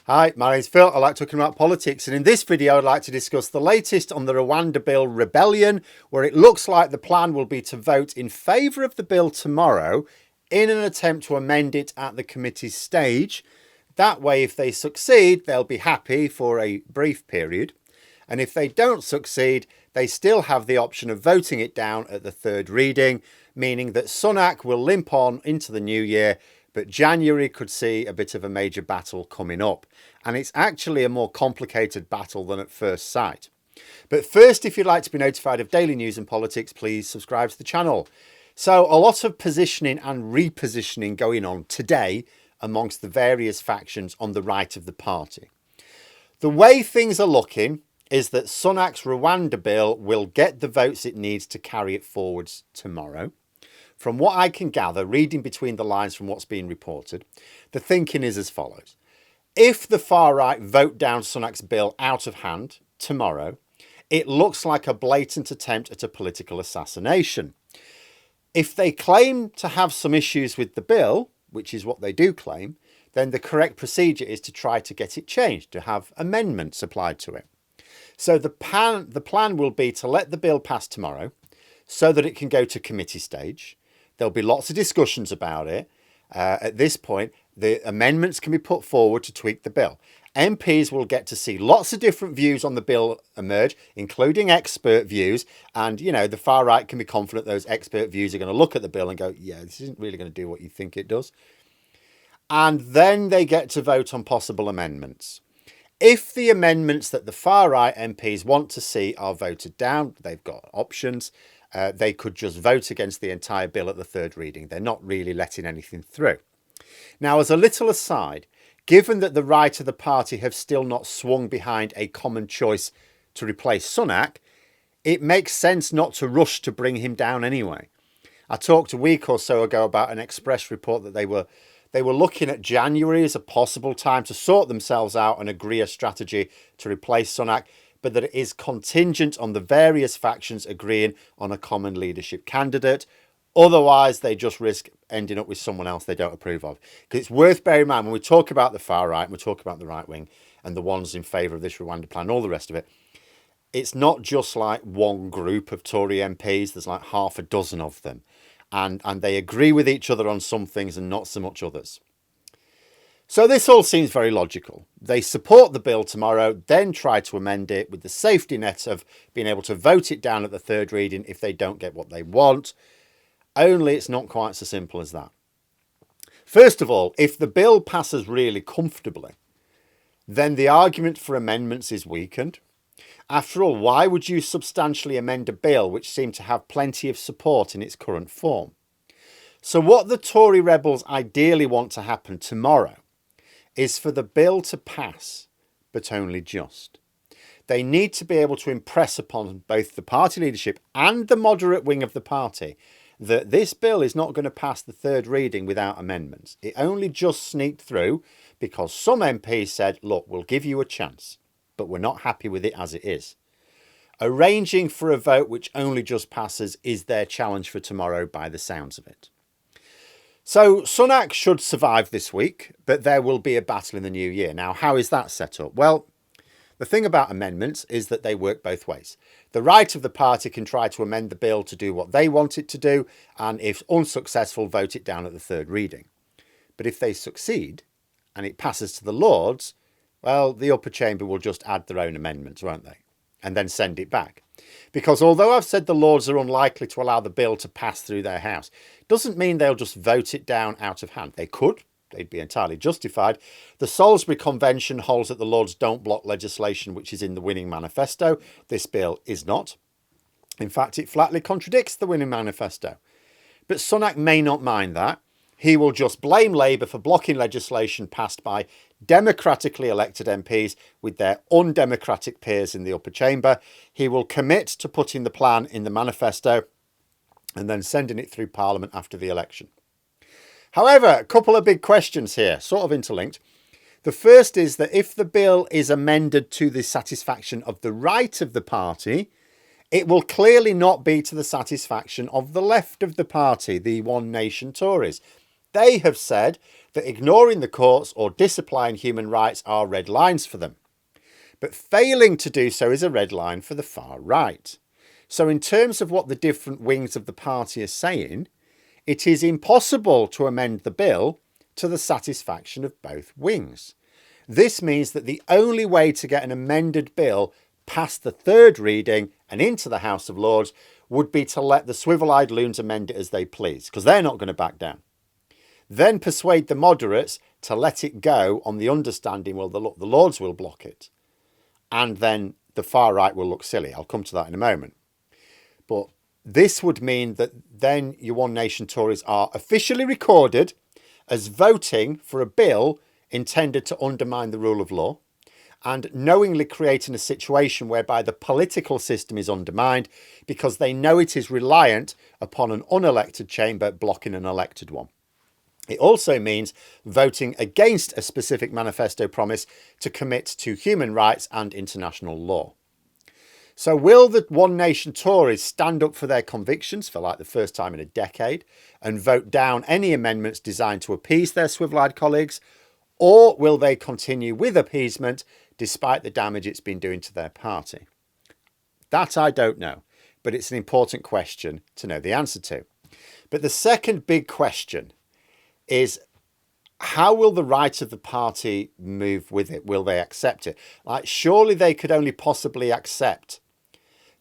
Hi, my name's Phil. I like talking about politics, and in this video I'd like to discuss the latest on the Rwanda bill rebellion, where it looks like the plan will be to vote in favour of the bill tomorrow in an attempt to amend it at the committee stage. That way, if they succeed, they'll be happy for a brief period, and if they don't succeed, they still have the option of voting it down at the third reading, meaning that Sunak will limp on into the new year, but January could see a bit of a major battle coming up. And it's actually a more complicated battle than at first sight. But first, if you'd like to be notified of daily news and politics, please subscribe to the channel. So a lot of positioning and repositioning going on today amongst the various factions on the right of the party. The way things are looking is that Sunak's Rwanda bill will get the votes it needs to carry it forwards tomorrow. From what I can gather, reading between the lines from what's being reported, the thinking is as follows. If the far right vote down Sunak's bill out of hand tomorrow, it looks like a blatant attempt at a political assassination. If they claim to have some issues with the bill, which is what they do claim, then the correct procedure is to try to get it changed, to have amendments applied to it. So the plan will be to let the bill pass tomorrow so that it can go to committee stage. There'll be lots of discussions about it. At this point, the amendments can be put forward to tweak the bill. MPs will get to see lots of different views on the bill emerge, including expert views. And, you know, the far right can be confident those expert views are going to look at the bill and go, yeah, this isn't really going to do what you think it does. And then they get to vote on possible amendments. If the amendments that the far right MPs want to see are voted down, they've got options. They could just vote against the entire bill at the third reading. They're not really letting anything through. Now, as a little aside, given that the right of the party have still not swung behind a common choice to replace Sunak, it makes sense not to rush to bring him down anyway. I talked a week or so ago about an Express report that they were looking at January as a possible time to sort themselves out and agree a strategy to replace Sunak, but that it is contingent on the various factions agreeing on a common leadership candidate. Otherwise, they just risk ending up with someone else they don't approve of. Because it's worth bearing in mind when we talk about the far right, and we talk about the right wing and the ones in favour of this Rwanda plan, all the rest of it, it's not just like one group of Tory MPs. There's like half a dozen of them. And they agree with each other on some things and not so much others. So this all seems very logical. They support the bill tomorrow, then try to amend it with the safety net of being able to vote it down at the third reading if they don't get what they want. Only it's not quite so simple as that. First of all, if the bill passes really comfortably, then the argument for amendments is weakened. After all, why would you substantially amend a bill which seemed to have plenty of support in its current form? So what the Tory rebels ideally want to happen tomorrow is for the bill to pass, but only just. They need to be able to impress upon both the party leadership and the moderate wing of the party that this bill is not going to pass the third reading without amendments. It only just sneaked through because some MPs said, look, we'll give you a chance, but we're not happy with it as it is. Arranging for a vote which only just passes is their challenge for tomorrow by the sounds of it. So Sunak should survive this week, but there will be a battle in the new year. Now, how is that set up? Well, the thing about amendments is that they work both ways. The right of the party can try to amend the bill to do what they want it to do, and if unsuccessful, vote it down at the third reading. But if they succeed and it passes to the Lords, well, the upper chamber will just add their own amendments, won't they? And then send it back. Because although I've said the Lords are unlikely to allow the bill to pass through their house, doesn't mean they'll just vote it down out of hand. They could. They'd be entirely justified. The Salisbury Convention holds that the Lords don't block legislation which is in the winning manifesto. This bill is not. In fact, it flatly contradicts the winning manifesto. But Sunak may not mind that. He will just blame Labour for blocking legislation passed by democratically elected MPs with their undemocratic peers in the upper chamber. He will commit to putting the plan in the manifesto and then sending it through Parliament after the election. However, a couple of big questions here, sort of interlinked. The first is that if the bill is amended to the satisfaction of the right of the party, it will clearly not be to the satisfaction of the left of the party, the One Nation Tories. They have said that ignoring the courts or disapplying human rights are red lines for them. But failing to do so is a red line for the far right. So in terms of what the different wings of the party are saying, it is impossible to amend the bill to the satisfaction of both wings. This means that the only way to get an amended bill past the third reading and into the House of Lords would be to let the swivel-eyed loons amend it as they please, because they're not going to back down. Then persuade the moderates to let it go on the understanding, well, the Lords will block it. And then the far right will look silly. I'll come to that in a moment. But this would mean that then your One Nation Tories are officially recorded as voting for a bill intended to undermine the rule of law and knowingly creating a situation whereby the political system is undermined because they know it is reliant upon an unelected chamber blocking an elected one. It also means voting against a specific manifesto promise to commit to human rights and international law. So will the One Nation Tories stand up for their convictions for like the first time in a decade and vote down any amendments designed to appease their swivel-eyed colleagues? Or will they continue with appeasement despite the damage it's been doing to their party? That I don't know, but it's an important question to know the answer to. But the second big question is, how will the right of the party move with it? Will they accept it? Like, surely they could only possibly accept.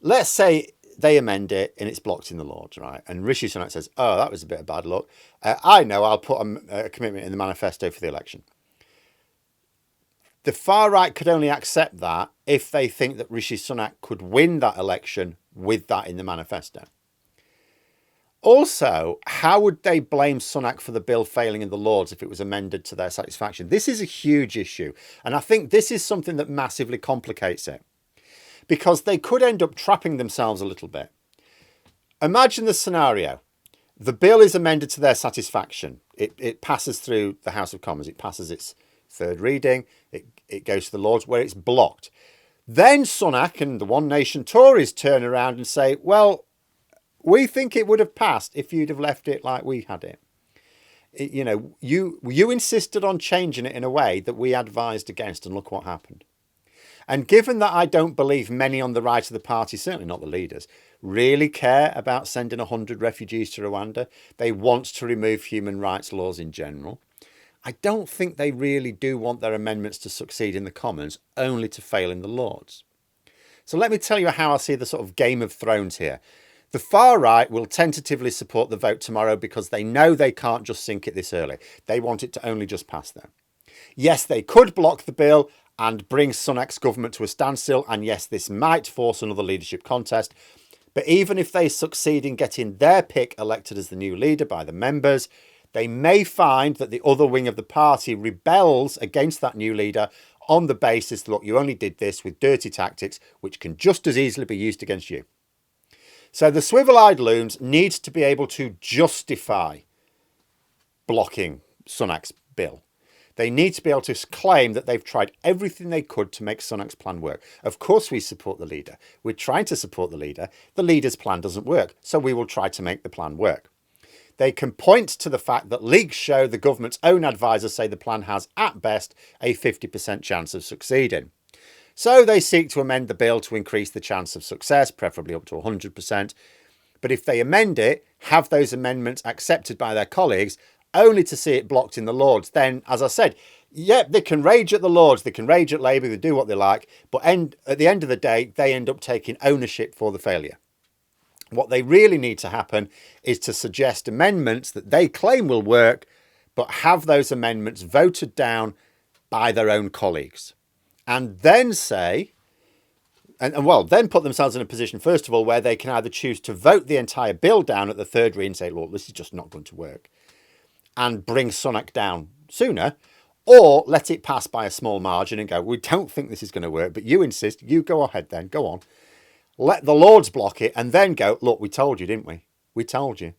Let's say they amend it and it's blocked in the Lords, right? And Rishi Sunak says, oh, that was a bit of bad luck. I know, I'll put a commitment in the manifesto for the election. The far right could only accept that if they think that Rishi Sunak could win that election with that in the manifesto. Also, how would they blame Sunak for the bill failing in the Lords if it was amended to their satisfaction? This is a huge issue. And I think this is something that massively complicates it, because they could end up trapping themselves a little bit. Imagine the scenario. The bill is amended to their satisfaction. It passes through the House of Commons. It passes its third reading. It goes to the Lords where it's blocked. Then Sunak and the One Nation Tories turn around and say, well, we think it would have passed if you'd have left it like we had it. You insisted on changing it in a way that we advised against, and look what happened. And given that I don't believe many on the right of the party, certainly not the leaders, really care about sending 100 refugees to Rwanda, they want to remove human rights laws in general, I don't think they really do want their amendments to succeed in the Commons, only to fail in the Lords. So let me tell you how I see the sort of Game of Thrones here. The far right will tentatively support the vote tomorrow because they know they can't just sink it this early. They want it to only just pass them. Yes, they could block the bill and bring Sunak's government to a standstill. And yes, this might force another leadership contest. But even if they succeed in getting their pick elected as the new leader by the members, they may find that the other wing of the party rebels against that new leader on the basis that, look, you only did this with dirty tactics, which can just as easily be used against you. So the swivel-eyed loons need to be able to justify blocking Sunak's bill. They need to be able to claim that they've tried everything they could to make Sunak's plan work. Of course we support the leader. We're trying to support the leader. The leader's plan doesn't work, so we will try to make the plan work. They can point to the fact that leaks show the government's own advisors say the plan has, at best, a 50% chance of succeeding. So they seek to amend the bill to increase the chance of success, preferably up to 100%. But if they amend it, have those amendments accepted by their colleagues, only to see it blocked in the Lords, then, as I said, yeah, they can rage at the Lords, they can rage at Labour, they do what they like, but at the end of the day, they end up taking ownership for the failure. What they really need to happen is to suggest amendments that they claim will work, but have those amendments voted down by their own colleagues. And then say, then put themselves in a position, first of all, where they can either choose to vote the entire bill down at the third reading and say, look, this is just not going to work, and bring Sunak down sooner, or let it pass by a small margin and go, we don't think this is going to work, but you insist, you go ahead then, go on. Let the Lords block it and then go, look, we told you, didn't we? We told you.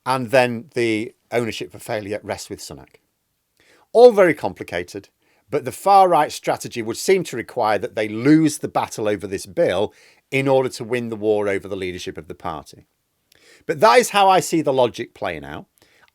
And then the ownership for failure rests with Sunak. All very complicated. But the far-right strategy would seem to require that they lose the battle over this bill in order to win the war over the leadership of the party. But that is how I see the logic playing out.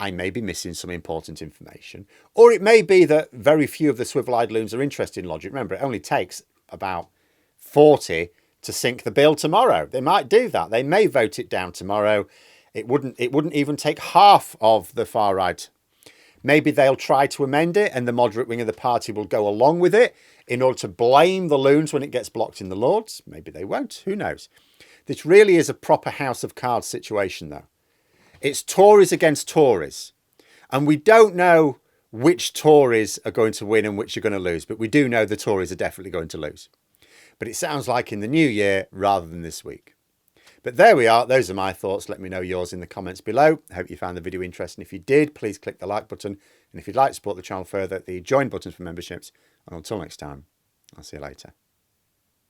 I may be missing some important information. Or it may be that very few of the swivel-eyed loons are interested in logic. Remember, it only takes about 40 to sink the bill tomorrow. They might do that. They may vote it down tomorrow. It wouldn't even take half of the far right. Maybe they'll try to amend it and the moderate wing of the party will go along with it in order to blame the loons when it gets blocked in the Lords. Maybe they won't. Who knows? This really is a proper House of Cards situation, though. It's Tories against Tories. And we don't know which Tories are going to win and which are going to lose. But we do know the Tories are definitely going to lose. But it sounds like in the new year rather than this week. But there we are. Those are my thoughts. Let me know yours in the comments below. I hope you found the video interesting. If you did, please click the like button. And if you'd like to support the channel further, the join buttons for memberships. And until next time, I'll see you later.